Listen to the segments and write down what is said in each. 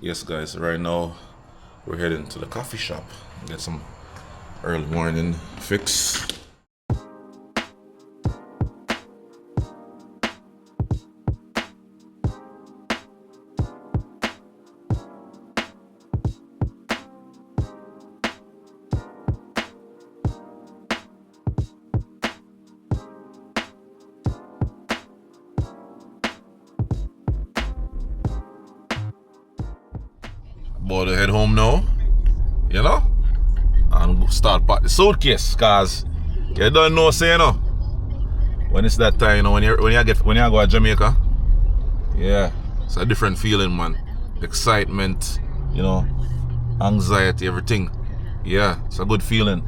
Yes guys, right now we're heading to the coffee shop, get some early morning fix. About to head home now, you know, and start pack the suitcase, cause you don't know, say you know, when it's that time, you know, when you go to Jamaica, yeah, it's a different feeling, man. Excitement, you know, anxiety, everything. Yeah, it's a good feeling.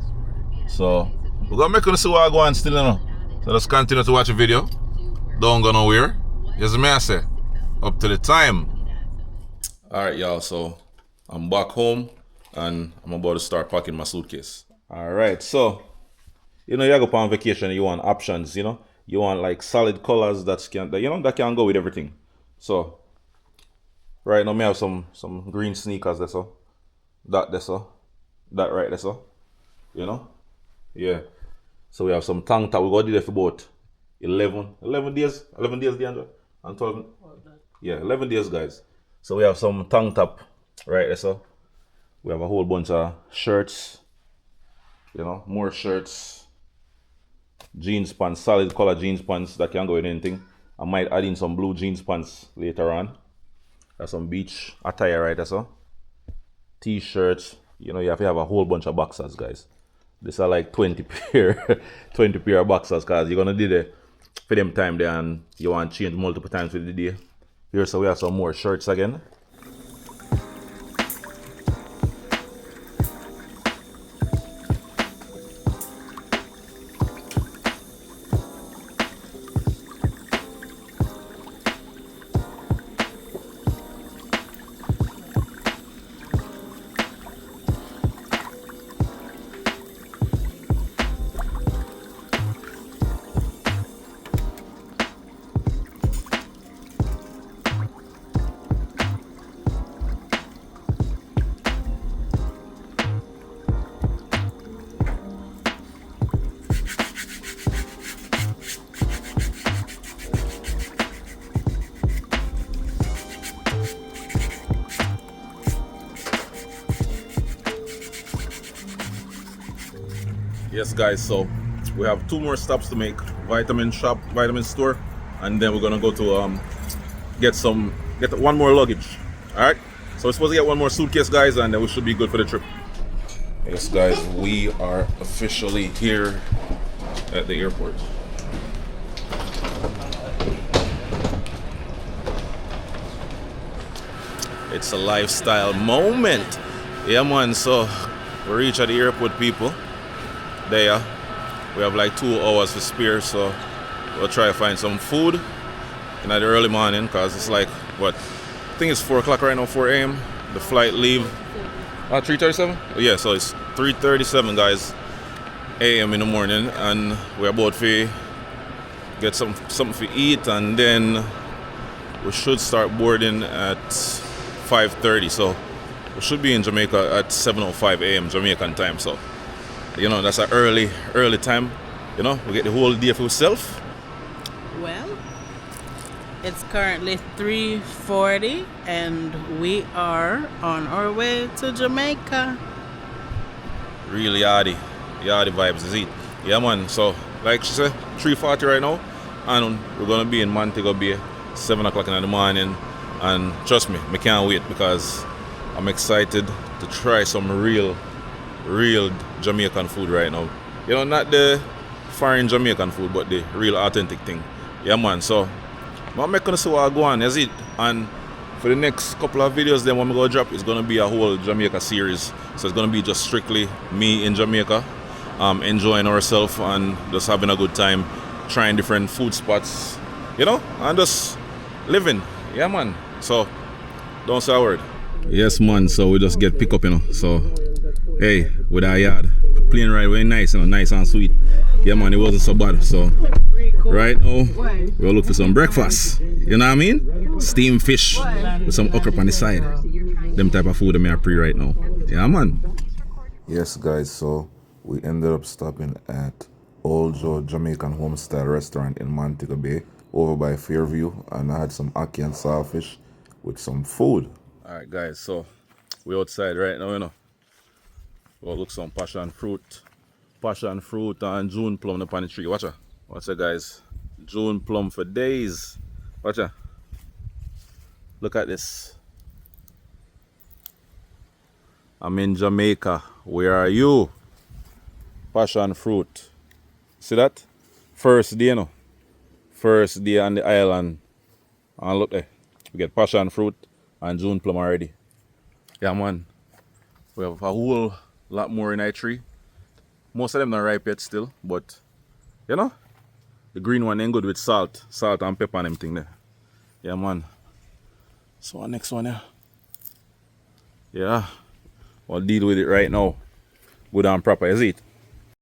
So we're gonna make you see what I go on still, you know. So just continue to watch the video. Don't go nowhere. Yes, me I say, up to the time. All right, y'all. So I'm back home and I'm about to start packing my suitcase. All right, so you know you go on vacation, you want options, you know, you want like solid colors that can go with everything. So right now, me have some green sneakers there, so that there, so that right there, so you know, yeah. So we have some tank top. We got there for about 11 days, DeAndre, and 12. Yeah, 11 days, guys. So we have some tank top right there, so we have a whole bunch of shirts, you know, more shirts, jeans pants, solid color jeans pants that can go with anything. I might add in some blue jeans pants later on. There's some beach attire right there, so t-shirts. You know, you have to have a whole bunch of boxers, guys. These are like 20 pair of boxers, cause you're gonna do the for them time there and you want to change multiple times with the day. Here, so we have some more shirts again. Yes guys, so we have 2 more stops to make. Vitamin shop, vitamin store, and then we're gonna go to get 1 more luggage. Alright? So we're supposed to get 1 more suitcase, guys, and then we should be good for the trip. Yes guys, we are officially here at the airport. It's a lifestyle moment. Yeah man, so we reach at the airport, people. There, we have like 2 hours to spare, so we'll try to find some food in the early morning, because it's like, what, I think it's 4 o'clock right now, 4 a.m. The flight leave at 3:37? Yeah, so it's 3:37, guys, a.m. in the morning, and we're about to get something to eat, and then we should start boarding at 5:30, so we should be in Jamaica at 7:05 a.m. Jamaican time, so you know, that's an early time. You know, we get the whole day for yourself. Well, it's currently 3:40 and we are on our way to Jamaica. Really yardy vibes, is it? Yeah man, so like she said, 3:40 right now, and we're gonna be in Montego Bay 7 o'clock in the morning, and trust me, I can't wait, because I'm excited to try some real Jamaican food right now. You know, not the foreign Jamaican food, but the real authentic thing. Yeah man, so I'm gonna see what I go on, is it? And for the next couple of videos then when we go drop, it's gonna be a whole Jamaica series. So it's gonna be just strictly me in Jamaica, enjoying ourselves and just having a good time, trying different food spots, you know, and just living. Yeah man, so don't say a word. Yes man, so we just get pick up, you know, so hey, with our yard, plane ride very nice, you know, nice and sweet. Yeah man, it wasn't so bad. So right now we'll look for some breakfast, you know what I mean? Steamed fish with some okra on the side. them type of food that I pre right now. Yeah, man. Yes, guys, so we ended up stopping at Old Joe Jamaican Homestyle Restaurant in Montego Bay over by Fairview, and I had some ackee and saltfish with some food. Alright guys, so we're outside right now, you know. We'll look some passion fruit and June plum up on the tree. Watch out. Watch out guys. June plum for days. Watch out. Look at this. I'm in Jamaica. Where are you? Passion fruit. See that? First day, you know. First day on the island. And look there. We get passion fruit and June plum already. Yeah, man. We have a whole lot more in our tree. Most of them not ripe yet still, but you know, the green one ain't good with salt and pepper and them thing there. Yeah, man. So our next one, yeah. Yeah. We'll deal with it right now. Good and proper, is it?